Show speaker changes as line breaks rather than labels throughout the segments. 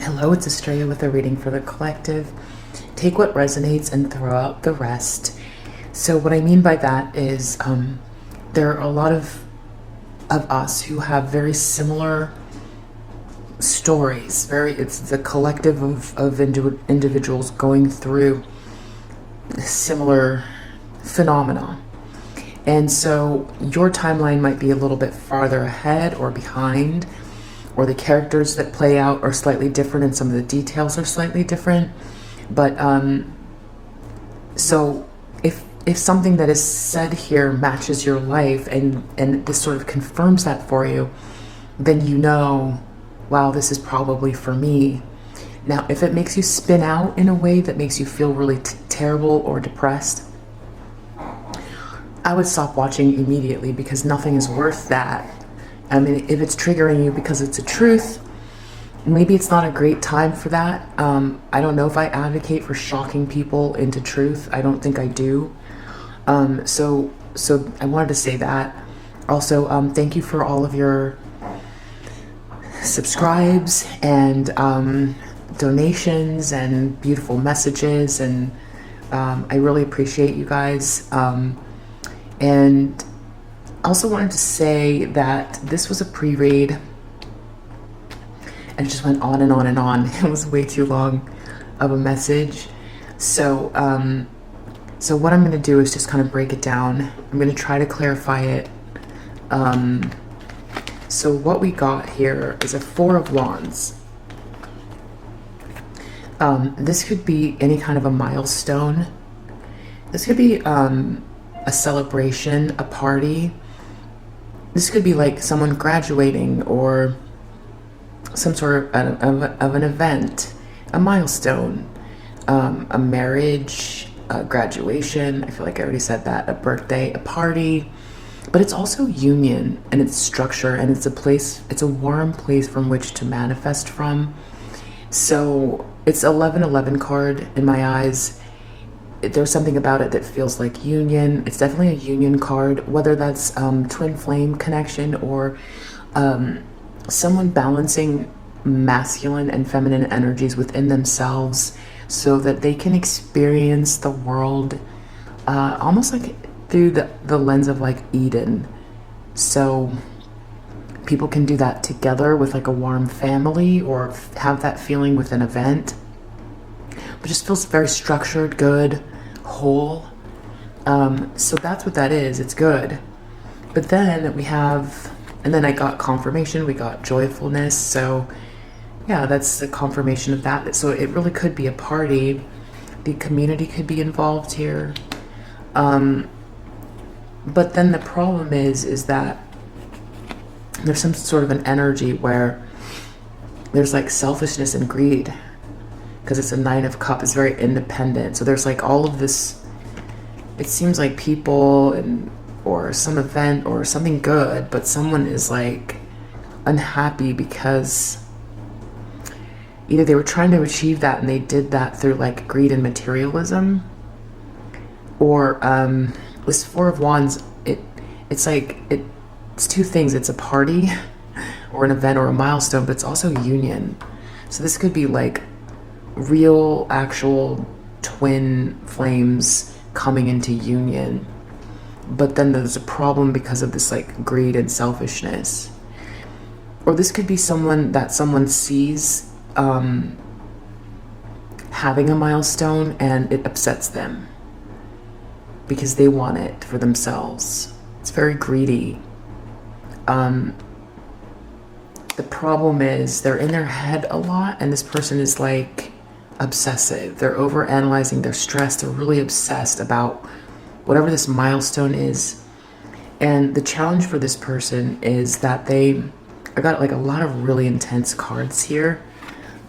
Hello, it's Estrella with a reading for the collective. Take what resonates and throw out the rest. So what I mean by that is there are a lot of us who have very similar stories. It's the collective of individuals going through similar phenomena. And so your timeline might be a little bit farther ahead or behind, or the characters that play out are slightly different and some of the details are slightly different. But so if something that is said here matches your life and this sort of confirms that for you, then you know, wow, this is probably for me. Now, if it makes you spin out in a way that makes you feel really terrible or depressed, I would stop watching immediately, because nothing is worth that. I mean, if it's triggering you because it's a truth, maybe it's not a great time for that. I don't know if I advocate for shocking people into truth. I don't think I do. So I wanted to say that. Also, thank you for all of your subscribes and donations and beautiful messages, and I really appreciate you guys. And also wanted to say that this was a pre-read, and it just went on and on and on. It was way too long of a message. So what I'm going to do is just kind of break it down. I'm going to try to clarify it. So what we got here is a Four of Wands. This could be any kind of a milestone. This could be a celebration, a party. This could be like someone graduating, or some sort of an event, a milestone, a marriage, a graduation. I feel like I already said that. A birthday, a party. But it's also union, and it's structure, and it's a place, it's a warm place from which to manifest from. So it's 1111 card in my eyes. There's something about it that feels like union. It's definitely a union card, whether that's twin flame connection, or someone balancing masculine and feminine energies within themselves so that they can experience the world almost like through the lens of like Eden. So people can do that together with like a warm family, or have that feeling with an event. But just feels very structured, good, whole. So that's what that is. It's good. But then we have, and then I got confirmation, we got joyfulness. So yeah, that's the confirmation of that. So it really could be a party. The community could be involved here. But then the problem is that there's some sort of an energy where there's like selfishness and greed, because it's a Nine of Cups. It's very independent. So there's like all of this, it seems like people or some event or something good, but someone is like unhappy because either they were trying to achieve that and they did that through like greed and materialism, or this Four of Wands, it's two things. It's a party or an event or a milestone, but it's also union. So this could be like real, actual twin flames coming into union. But then there's a problem because of this like greed and selfishness. Or this could be someone that someone sees having a milestone and it upsets them because they want it for themselves. It's very greedy. The problem is they're in their head a lot, and this person is like obsessive. They're over analyzing, they're stressed, they're really obsessed about whatever this milestone is. And the challenge for this person is that I got like a lot of really intense cards here.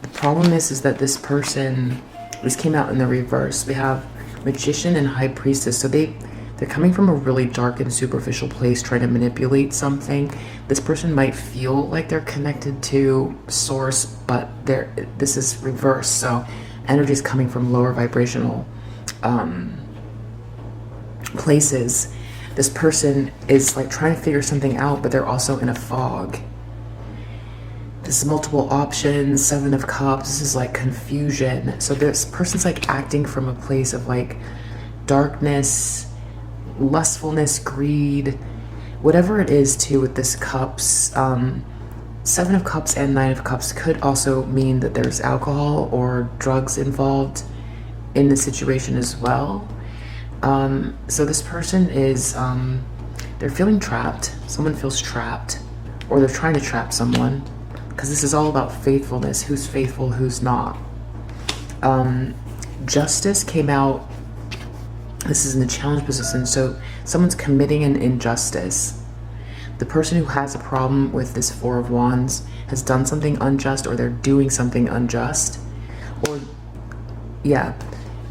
The problem is that this person, this came out in the reverse. We have Magician and High Priestess. So they're coming from a really dark and superficial place, trying to manipulate something. This person might feel like they're connected to source, but this is reverse. So energy is coming from lower vibrational places. This person is like trying to figure something out, but they're also in a fog. This is multiple options. Seven of Cups. This is like confusion. So this person's like acting from a place of like darkness, lustfulness, greed, whatever it is too with this Cups. Seven of Cups and Nine of Cups could also mean that there's alcohol or drugs involved in the situation as well. So this person is, they're feeling trapped. Someone feels trapped, or they're trying to trap someone, because this is all about faithfulness. Who's faithful, who's not. Justice came out. This is in the challenge position, so someone's committing an injustice. The person who has a problem with this Four of Wands has done something unjust, or they're doing something unjust. Or, yeah.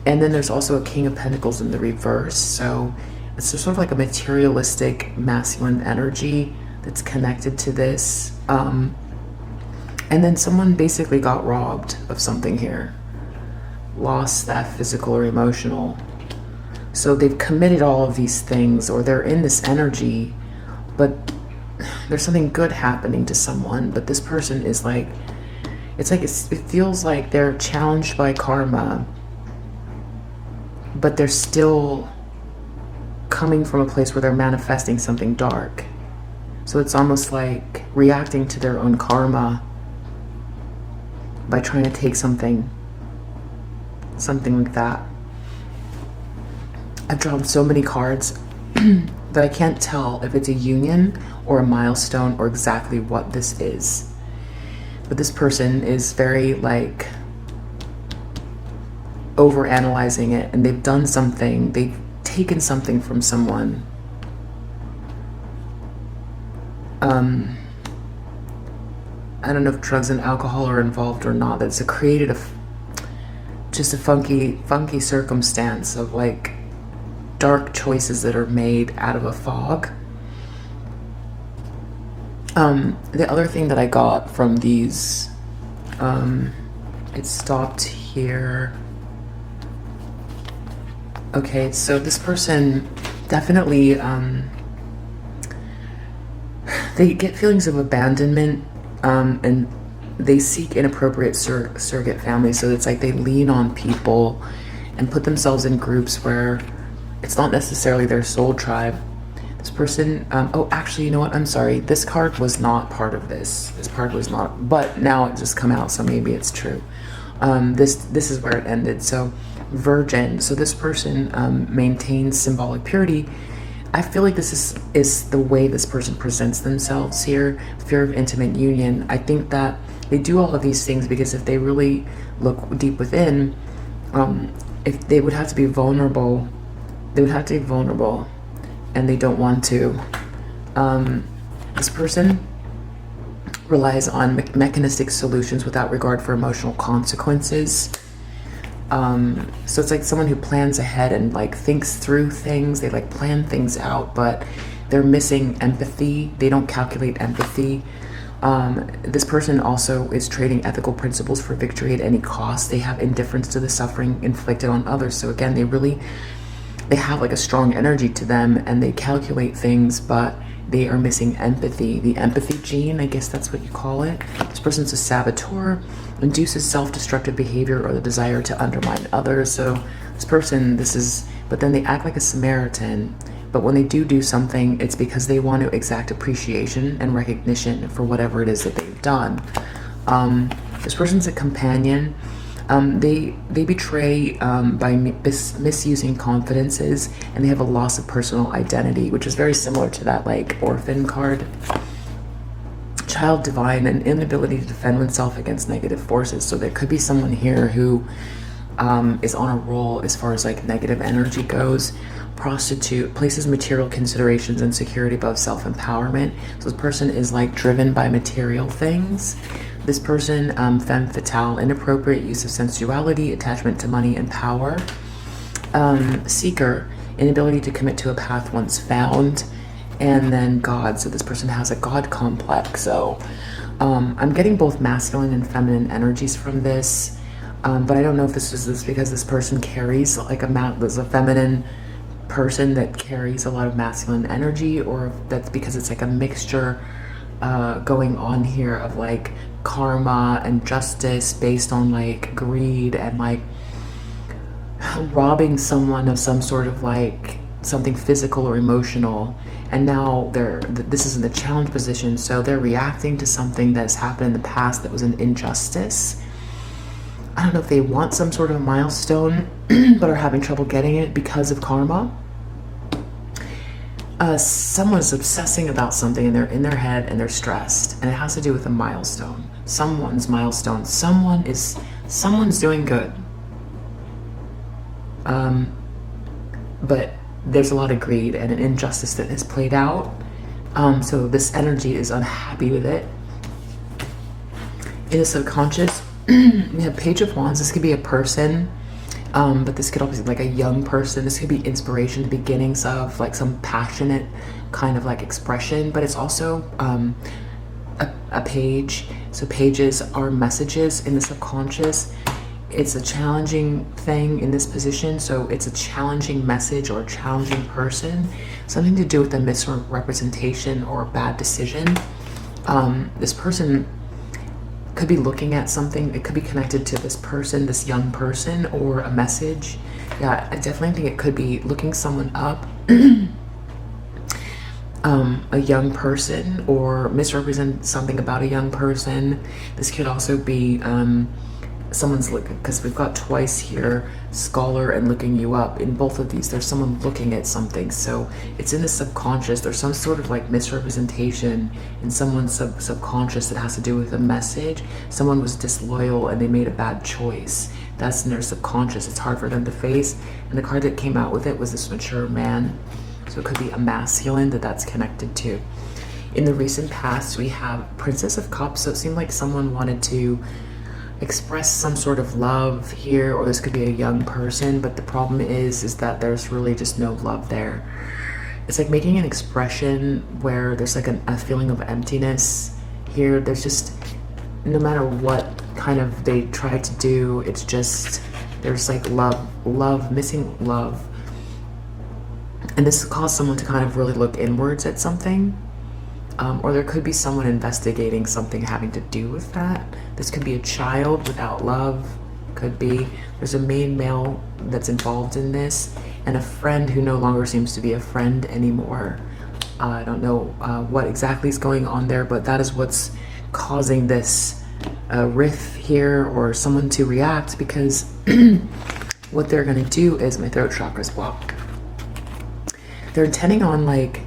And then there's also a King of Pentacles in the reverse. So it's sort of like a materialistic masculine energy that's connected to this. And then someone basically got robbed of something here. Loss, theft, physical or emotional. So they've committed all of these things, or they're in this energy, but there's something good happening to someone. But this person is like, it feels like they're challenged by karma, but they're still coming from a place where they're manifesting something dark. So it's almost like reacting to their own karma by trying to take something like that. I've drawn so many cards that I can't tell if it's a union or a milestone or exactly what this is. But this person is very like over-analyzing it, and they've done something, they've taken something from someone. I don't know if drugs and alcohol are involved or not. That's created just a funky circumstance of like dark choices that are made out of a fog. The other thing that I got from these, it stopped here. Okay, so this person definitely, they get feelings of abandonment, and they seek inappropriate surrogate families. So it's like they lean on people and put themselves in groups where it's not necessarily their soul tribe. This person, oh, actually, you know what? I'm sorry. This card was not part of this. This card was not, but now it just come out, so maybe it's true. This is where it ended. So Virgin. So this person maintains symbolic purity. I feel like this is the way this person presents themselves here. Fear of intimate union. I think that they do all of these things because if they really look deep within, if they would have to be vulnerable, and they don't want to. This person relies on mechanistic solutions without regard for emotional consequences. So it's like someone who plans ahead and like thinks through things. They like plan things out, but they're missing empathy. They don't calculate empathy. This person also is trading ethical principles for victory at any cost. They have indifference to the suffering inflicted on others. So again, they have like a strong energy to them, and they calculate things, but they are missing empathy. The empathy gene, I guess that's what you call it. This person's a saboteur, induces self-destructive behavior or the desire to undermine others. So this person, but then they act like a Samaritan. But when they do something, it's because they want to exact appreciation and recognition for whatever it is that they've done. This person's a companion. They betray by misusing confidences, and they have a loss of personal identity, which is very similar to that like orphan card. Child divine, an inability to defend oneself against negative forces. So there could be someone here who is on a roll as far as like negative energy goes. Prostitute, places material considerations and security above self-empowerment. So this person is like driven by material things. This person, femme fatale, inappropriate use of sensuality, attachment to money and power. Seeker, inability to commit to a path once found. And then God, so this person has a God complex. So I'm getting both masculine and feminine energies from this, but I don't know if this is because this person carries like there's a feminine person that carries a lot of masculine energy, or if that's because it's like a mixture going on here of like karma and justice based on like greed and like robbing someone of some sort of like something physical or emotional, and now this is in the challenge position, so they're reacting to something that's happened in the past that was an injustice. I don't know if they want some sort of milestone but are having trouble getting it because of karma. Someone's obsessing about something and they're in their head and they're stressed, and it has to do with a milestone. Someone's milestone. Someone's doing good. But there's a lot of greed and an injustice that has played out. So this energy is unhappy with it. In the subconscious, we have Page of Wands. This could be a person, but this could also be like a young person. This could be inspiration, beginnings of like some passionate kind of like expression, but it's also a page. So pages are messages in the subconscious. It's a challenging thing in this position, so it's a challenging message or a challenging person, something to do with a misrepresentation or a bad decision. This person could be looking at something. It could be connected to this person, this young person, or a message. Yeah, I definitely think it could be looking someone up, a young person, or misrepresent something about a young person. This could also be someone's looking, because we've got twice here, scholar and looking you up. In both of these, there's someone looking at something, so it's in the subconscious. There's some sort of like misrepresentation in someone's subconscious that has to do with a message. Someone was disloyal and they made a bad choice. That's in their subconscious. It's hard for them to face, and the card that came out with it was this mature man, so it could be a masculine that's connected to. In the recent past, we have Princess of Cups, so it seemed like someone wanted to express some sort of love here, or this could be a young person, but the problem is that there's really just no love there. It's like making an expression where there's like a feeling of emptiness here. There's just, no matter what kind of they try to do, it's just, there's like missing love. And this caused someone to kind of really look inwards at something. Or there could be someone investigating something having to do with that. This could be a child without love. Could be. There's a main male that's involved in this, and a friend who no longer seems to be a friend anymore. I don't know what exactly is going on there, but that is what's causing this riff here, or someone to react, because what they're going to do is, my throat chakra's blocked. They're intending on like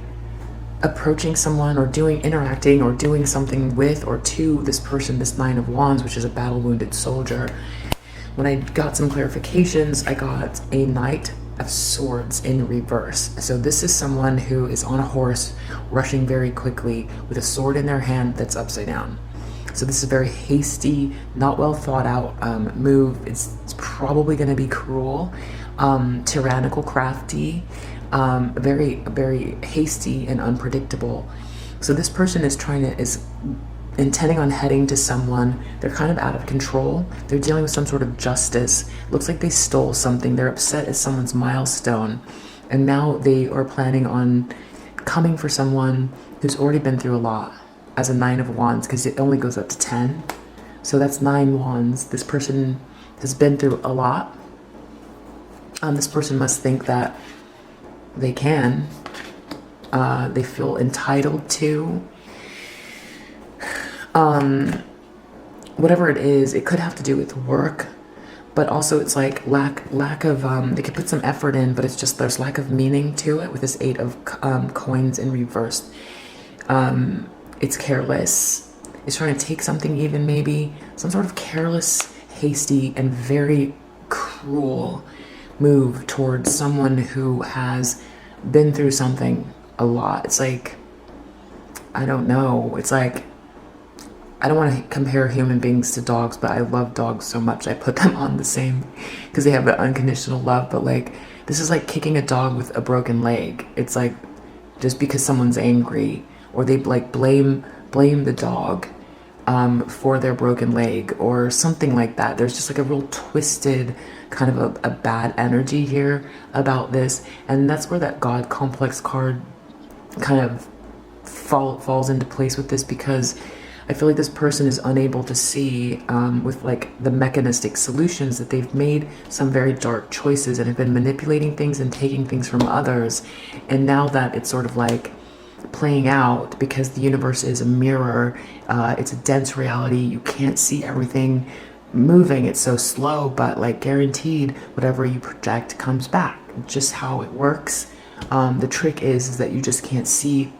approaching someone or interacting or doing something with or to this person, this Nine of Wands, which is a battle wounded soldier. When I got some clarifications, I got a Knight of Swords in reverse. So this is someone who is on a horse rushing very quickly with a sword in their hand that's upside down. So this is a very hasty, not well thought out move. It's probably going to be cruel, tyrannical, crafty, very, very hasty and unpredictable. So this person is intending on heading to someone. They're kind of out of control. They're dealing with some sort of justice. Looks like they stole something. They're upset at someone's milestone, and now they are planning on coming for someone who's already been through a lot, as a Nine of Wands, because it only goes up to 10. So that's 9 wands. This person has been through a lot. This person must think that they can. They feel entitled to. Whatever it is, it could have to do with work, but also it's like lack of, they could put some effort in, but it's just, there's lack of meaning to it with this 8 of coins in reverse. It's careless. It's trying to take something, even maybe some sort of careless, hasty, and very cruel move towards someone who has been through something a lot. It's like, I don't know. It's like, I don't want to compare human beings to dogs, but I love dogs so much. I put them on the same, because they have an unconditional love. But like, this is like kicking a dog with a broken leg. It's like, just because someone's angry, or they like blame the dog for their broken leg or something like that. There's just like a real twisted kind of a bad energy here about this, and that's where that God complex card kind of falls into place with this, because I feel like this person is unable to see with like the mechanistic solutions that they've made some very dark choices and have been manipulating things and taking things from others. And now that it's sort of like playing out, because the universe is a mirror, it's a dense reality, you can't see everything moving, it's so slow, but like guaranteed whatever you project comes back. Just how it works. The trick is that you just can't see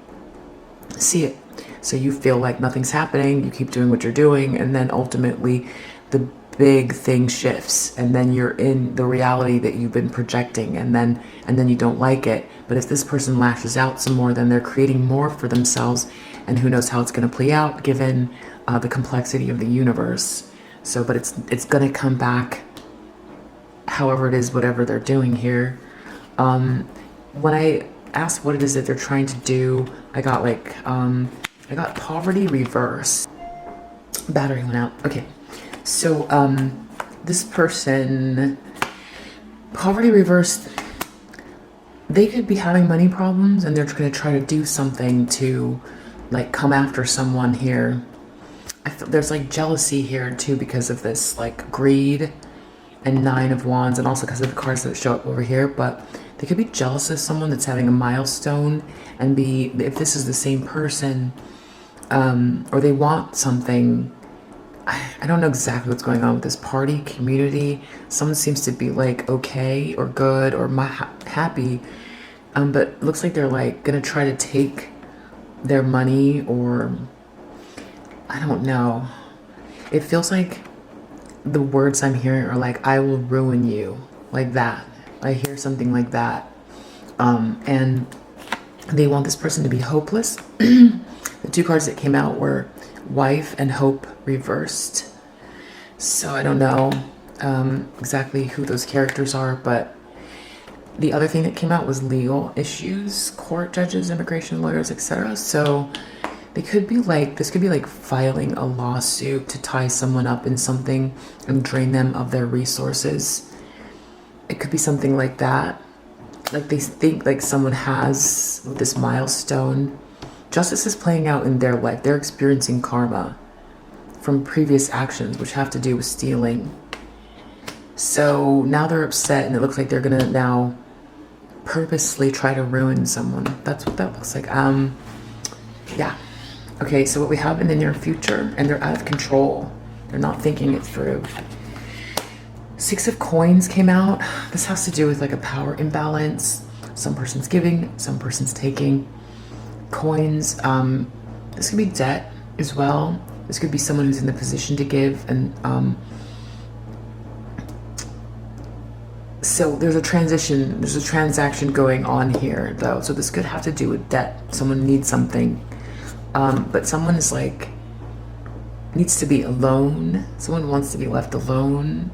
it. So you feel like nothing's happening, you keep doing what you're doing, and then ultimately the big thing shifts, and then you're in the reality that you've been projecting, and then you don't like it. But if this person lashes out some more, then they're creating more for themselves, and who knows how it's going to play out given the complexity of the universe. So, but it's going to come back however it is, whatever they're doing here. When I asked what it is that they're trying to do, I got like I got poverty reversed. Battery went out. Okay, so this person, poverty reversed, they could be having money problems, and they're going to try to do something to like come after someone here. I feel there's like jealousy here too because of this like greed and 9 of Wands, and also because of the cards that show up over here. But they could be jealous of someone that's having a milestone, and be, if this is the same person, or they want something. I don't know exactly what's going on with this party community. Someone seems to be like okay or good or happy, but it looks like they're like gonna try to take their money, or I don't know. It feels like the words I'm hearing are like, I will ruin you, like that. I hear something like that. And they want this person to be hopeless. The 2 cards that came out were wife and hope reversed. So I don't know exactly who those characters are, but the other thing that came out was legal issues, court judges, immigration lawyers, etc. So they could be like, this could be like filing a lawsuit to tie someone up in something and drain them of their resources. It could be something like that. Like they think like someone has this milestone. Justice is playing out in their life. They're experiencing karma from previous actions, which have to do with stealing. So now they're upset, and it looks like they're gonna now purposely try to ruin someone. That's what that looks like. Yeah. Okay, so what we have in the near future, and they're out of control. They're not thinking it through. 6 of Coins came out. This has to do with like a power imbalance. Some person's giving, some person's taking. Coins, this could be debt as well. This could be someone who's in the position to give, and so there's a transaction going on here though. So this could have to do with debt. Someone needs something, but someone is like, needs to be alone. Someone wants to be left alone,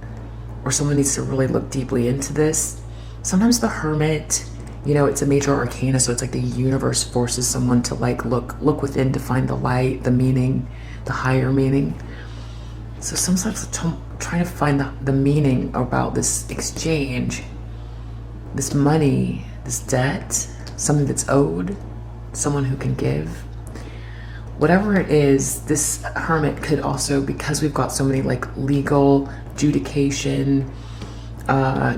or someone needs to really look deeply into this. Sometimes the Hermit, you know, it's a major arcana, so it's like the universe forces someone to like look within to find the light, the meaning, the higher meaning. So sometimes trying to find the meaning about this exchange, this money, this debt, something that's owed, someone who can give. Whatever it is, this Hermit could also, because we've got so many like legal, adjudication,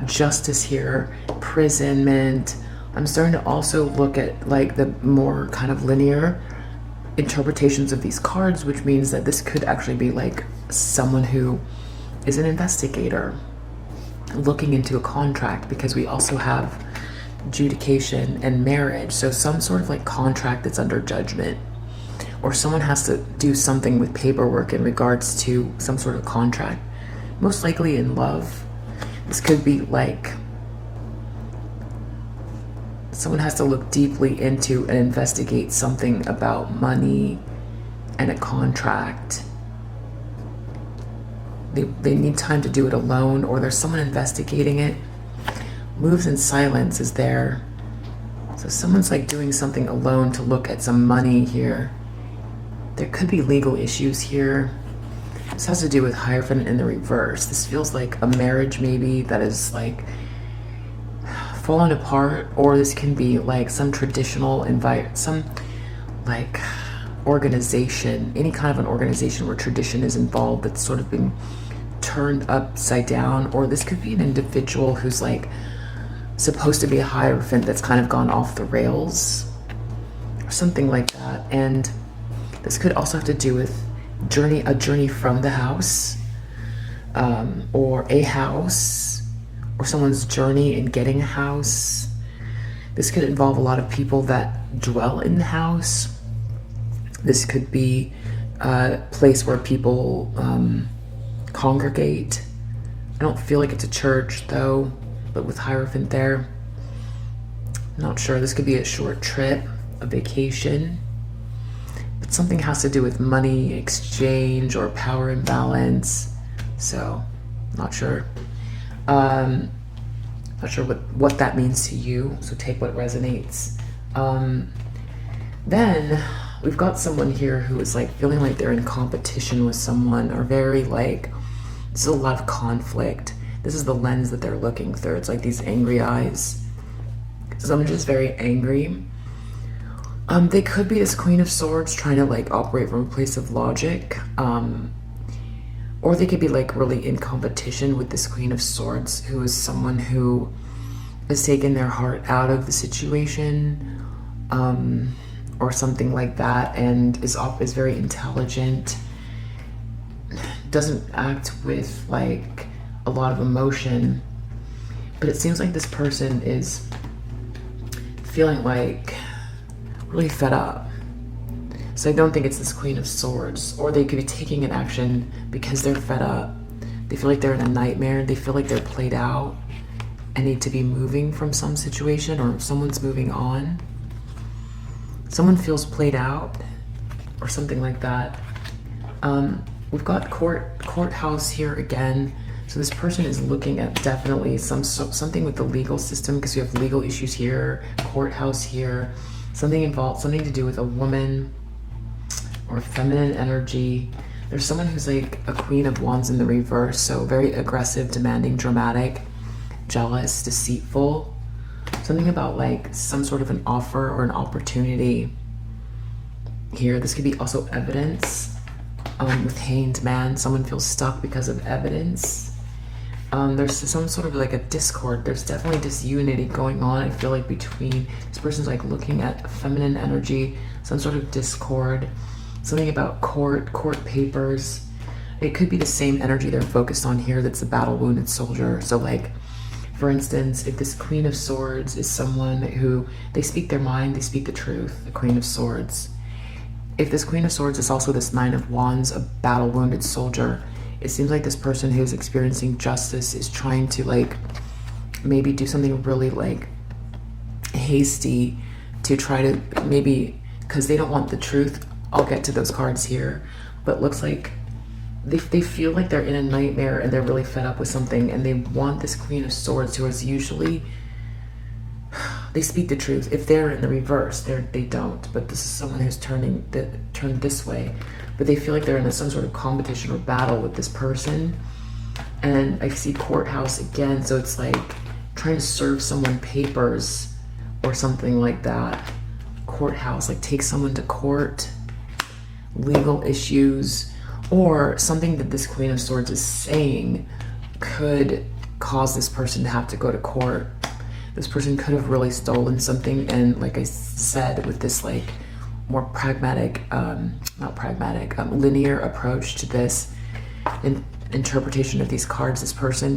justice here, imprisonment. I'm starting to also look at like the more kind of linear interpretations of these cards, which means that this could actually be like someone who is an investigator looking into a contract, because we also have adjudication and marriage. So some sort of like contract that's under judgment, or someone has to do something with paperwork in regards to some sort of contract, most likely in love. This could be like someone has to look deeply into and investigate something about money and a contract. They need time to do it alone, or there's someone investigating it. Moves in silence is there. So someone's like doing something alone to look at some money here. There could be legal issues here. This has to do with Hierophant in the reverse. This feels like a marriage maybe that is like falling apart, or this can be like some traditional some like organization, any kind of an organization where tradition is involved that's sort of been turned upside down. Or this could be an individual who's like supposed to be a hierophant that's kind of gone off the rails or something like that. And this could also have to do with a journey from the house, or a house, or someone's journey in getting a house. This could involve a lot of people that dwell in the house. This could be a place where people congregate. I don't feel like it's a church though, but with Hierophant there, not sure. This could be a short trip, a vacation, but something has to do with money exchange or power imbalance. So, not sure. Not sure what that means to you. So take what resonates. Then we've got someone here who is like feeling like they're in competition with someone, or very like, this is a lot of conflict. This is the lens that they're looking through. It's like these angry eyes. Someone's just very angry. They could be this Queen of Swords trying to like operate from a place of logic. Or they could be like really in competition with this Queen of Swords, who is someone who has taken their heart out of the situation, or something like that, and is very intelligent, doesn't act with like a lot of emotion. But it seems like this person is feeling like really fed up. So I don't think it's this Queen of Swords. Or they could be taking an action because they're fed up. They feel like they're in a nightmare. They feel like they're played out and need to be moving from some situation, or someone's moving on. Someone feels played out or something like that. We've got courthouse here again. So this person is looking at definitely something with the legal system, because we have legal issues here, courthouse here, something to do with a woman or feminine energy. There's someone who's like a Queen of Wands in the reverse, so very aggressive, demanding, dramatic, jealous, deceitful. Something about like some sort of an offer or an opportunity here. This could be also evidence. With Hanged Man, someone feels stuck because of evidence. There's some sort of like a discord. There's definitely disunity going on, I feel like, between this person's like looking at feminine energy, some sort of discord, something about court papers. It could be the same energy they're focused on here, that's a battle wounded soldier. So like, for instance, if this Queen of Swords is someone who, they speak their mind, they speak the truth, the Queen of Swords. If this Queen of Swords is also this Nine of Wands, a battle wounded soldier, it seems like this person who's experiencing justice is trying to like maybe do something really like hasty to try to maybe, because they don't want the truth. I'll get to those cards here, but looks like they feel like they're in a nightmare and they're really fed up with something, and they want this Queen of Swords, who is usually, they speak the truth. If they're in the reverse, they don't. But this is someone who's turned this way. But they feel like they're in some sort of competition or battle with this person. And I see courthouse again, so it's like trying to serve someone papers or something like that. Courthouse, like take someone to court, legal issues, or something that this Queen of Swords is saying could cause this person to have to go to court. This person could have really stolen something, and like I said, with this like more pragmatic, linear approach to this interpretation of these cards,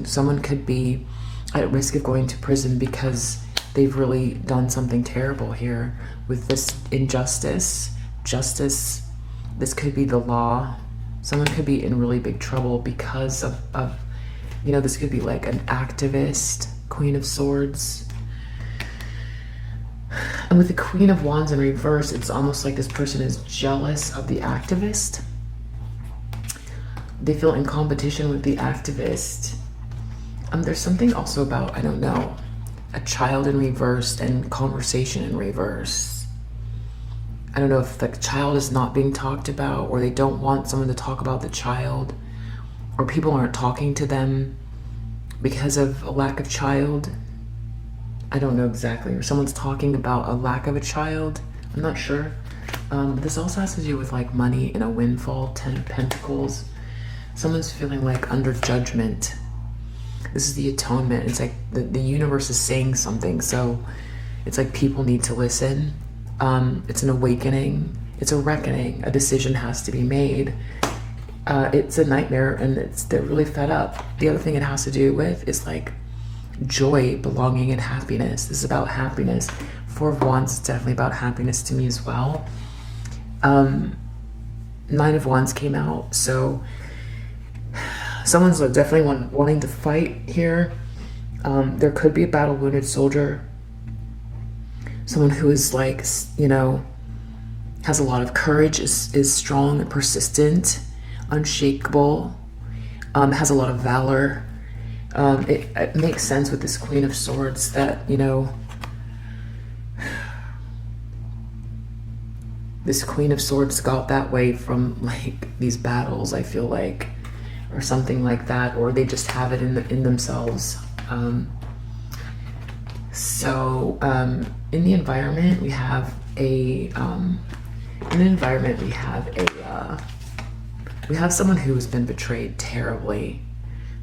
someone could be at risk of going to prison because they've really done something terrible here with this injustice. Justice, this could be the law. Someone could be in really big trouble because of this could be like an activist, Queen of Swords. And with the Queen of Wands in reverse, it's almost like this person is jealous of the activist. They feel in competition with the activist. There's something also about, I don't know, a child in reverse and conversation in reverse. I don't know if the child is not being talked about, or they don't want someone to talk about the child, or people aren't talking to them because of a lack of child. I don't know exactly. Or someone's talking about a lack of a child. I'm not sure. This also has to do with like money and a windfall. 10 of Pentacles. Someone's feeling like under judgment. This is the atonement. It's like the universe is saying something, so it's like people need to listen. It's an awakening. It's a reckoning. A decision has to be made. It's a nightmare, and they're really fed up. The other thing it has to do with is like joy, belonging, and happiness. This is about happiness. Four of Wands is definitely about happiness to me as well. Nine of Wands came out, so someone's definitely wanting to fight here. There could be a battle wounded soldier. Someone who is like, you know, has a lot of courage, is strong and persistent, unshakable, has a lot of valor. It makes sense with this Queen of Swords that, you know, this Queen of Swords got that way from like these battles, I feel like, or something like that, or they just have it in themselves. In the environment we have we have someone who has been betrayed terribly.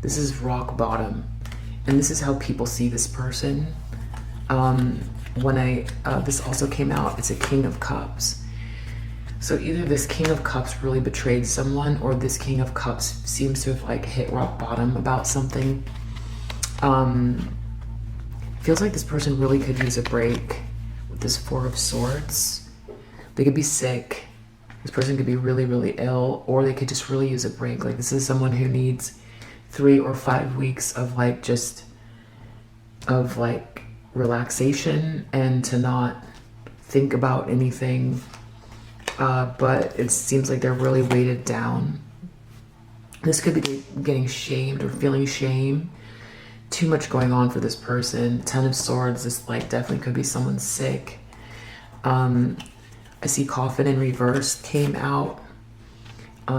This is rock bottom, and this is how people see this person. This also came out, it's a King of Cups. So either this King of Cups really betrayed someone, or this King of Cups seems to have like hit rock bottom about something. Feels like this person really could use a break with this Four of Swords. They could be sick. This person could be really, really ill, or they could just really use a break. Like this is someone who needs 3 or 5 weeks of like relaxation and to not think about anything. But it seems like they're really weighted down. This could be getting shamed or feeling shame. Too much going on for this person. 10 of Swords, this like definitely could be someone sick. I see Coffin in reverse came out.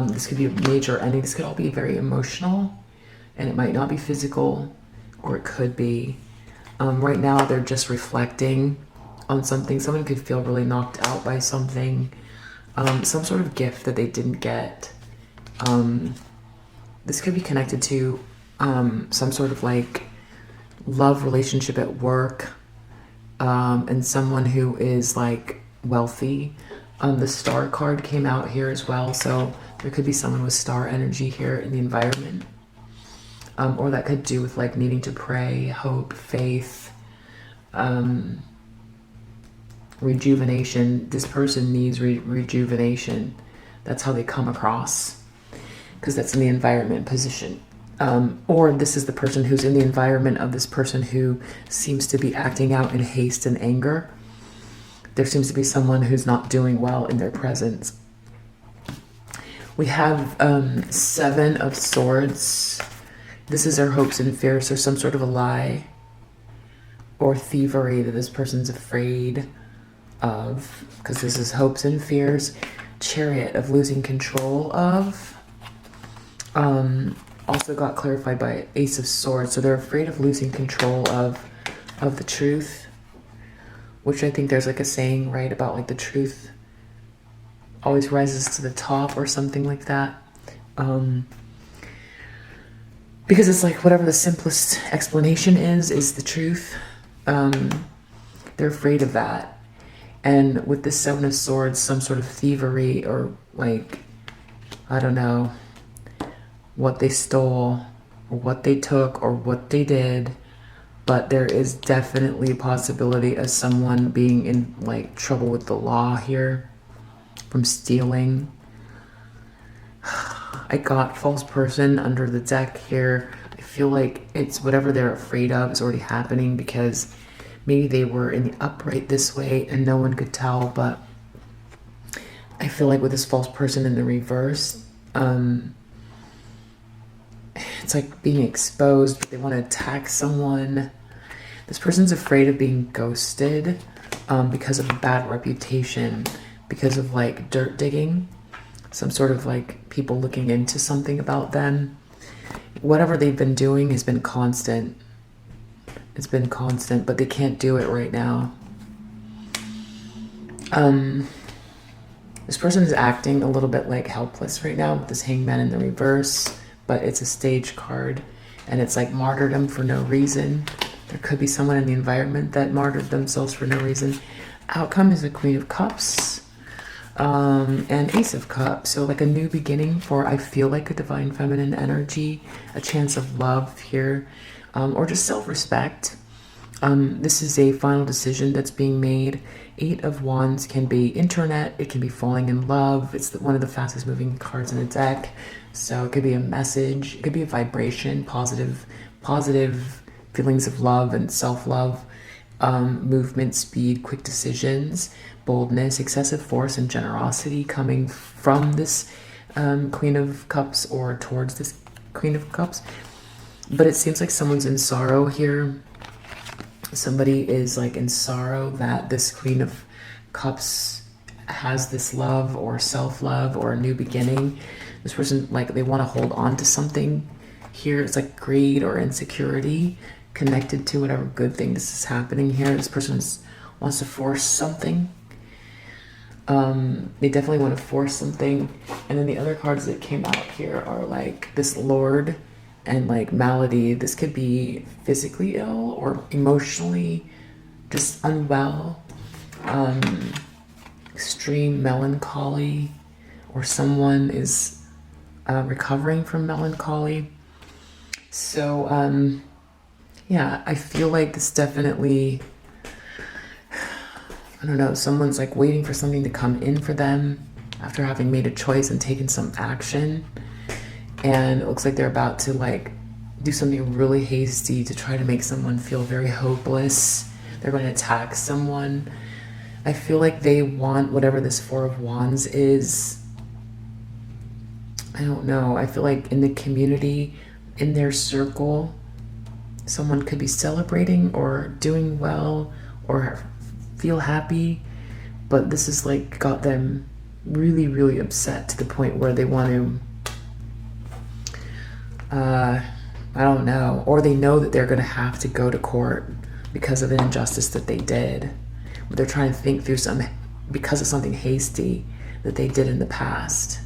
This could be a major ending. This could all be very emotional, and it might not be physical, or it could be. Right now they're just reflecting on something. Someone could feel really knocked out by something. Some sort of gift that they didn't get. This could be connected to some sort of like love relationship at work, and someone who is like wealthy. The Star card came out here as well, so there could be someone with star energy here in the environment, or that could do with like needing to pray, hope, faith, rejuvenation. This person needs rejuvenation. That's how they come across, because that's in the environment position. Or this is the person who's in the environment of this person who seems to be acting out in haste and anger. There seems to be someone who's not doing well in their presence. We have 7 of Swords. This is their hopes and fears, or some sort of a lie or thievery that this person's afraid of, because this is hopes and fears. Chariot, of losing control of. Also got clarified by Ace of Swords, so they're afraid of losing control of the truth, which I think there's like a saying, right, about like the truth always rises to the top or something like that. Because it's like whatever the simplest explanation is the truth. They're afraid of that. And with the 7 of Swords, some sort of thievery, or like, I don't know, what they stole or what they took or what they did, but there is definitely a possibility of someone being in like trouble with the law here from stealing. I got false person under the deck here. I feel like it's whatever they're afraid of is already happening, because maybe they were in the upright this way and no one could tell, but I feel like with this false person in the reverse, it's like being exposed, but they want to attack someone. This person's afraid of being ghosted because of a bad reputation, because of like dirt digging, some sort of like people looking into something about them. Whatever they've been doing has been constant. It's been constant, but they can't do it right now. This person is acting a little bit like helpless right now with this Hangman in the reverse, but it's a stage card and it's like martyrdom for no reason. There could be someone in the environment that martyred themselves for no reason. Outcome is a Queen of Cups and Ace of Cups. So like a new beginning for, I feel like, a divine feminine energy, a chance of love here, or just self-respect. This is a final decision that's being made. 8 of Wands can be internet, it can be falling in love. It's one of the fastest moving cards in the deck. So it could be a message, it could be a vibration, positive feelings of love and self-love, movement, speed, quick decisions, boldness, excessive force, and generosity coming from this Queen of Cups or towards this Queen of Cups. But it seems like someone's in sorrow here. Somebody is like in sorrow that this Queen of Cups has this love or self-love or a new beginning. This person, like, they want to hold on to something here. It's like greed or insecurity connected to whatever good thing this is happening here. This person wants to force something. They definitely want to force something. And then the other cards that came out here are like this Lord and like malady. This could be physically ill or emotionally just unwell, extreme melancholy, or someone is recovering from melancholy. So yeah, I feel like this definitely, I don't know, someone's like waiting for something to come in for them after having made a choice and taken some action. And it looks like they're about to like do something really hasty to try to make someone feel very hopeless. They're going to attack someone. I feel like they want whatever this 4 of Wands is. I don't know. I feel like in the community, in their circle, someone could be celebrating or doing well or feel happy, but this is like got them really, really upset to the point where they want to I don't know, or they know that they're going to have to go to court because of an injustice that they did, but they're trying to think through because of something hasty that they did in the past,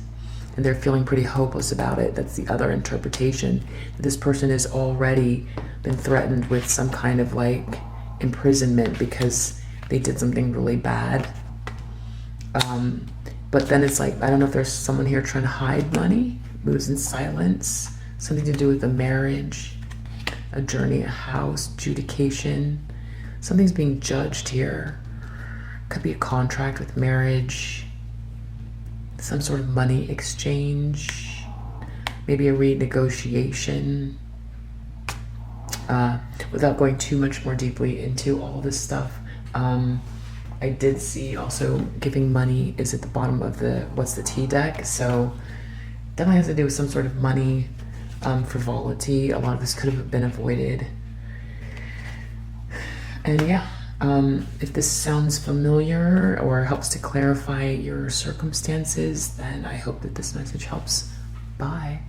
and they're feeling pretty hopeless about it. That's the other interpretation, that this person has already been threatened with some kind of like imprisonment because they did something really bad. But then it's like, I don't know if there's someone here trying to hide money, moves in silence, something to do with a marriage, a journey, a house, adjudication. Something's being judged here. Could be a contract with marriage, some sort of money exchange, maybe a renegotiation. Without going too much more deeply into all this stuff, I did see also giving money is at the bottom of the what's the T deck, so definitely has to do with some sort of money, frivolity. A lot of this could have been avoided. And yeah, if this sounds familiar or helps to clarify your circumstances, then I hope that this message helps. Bye.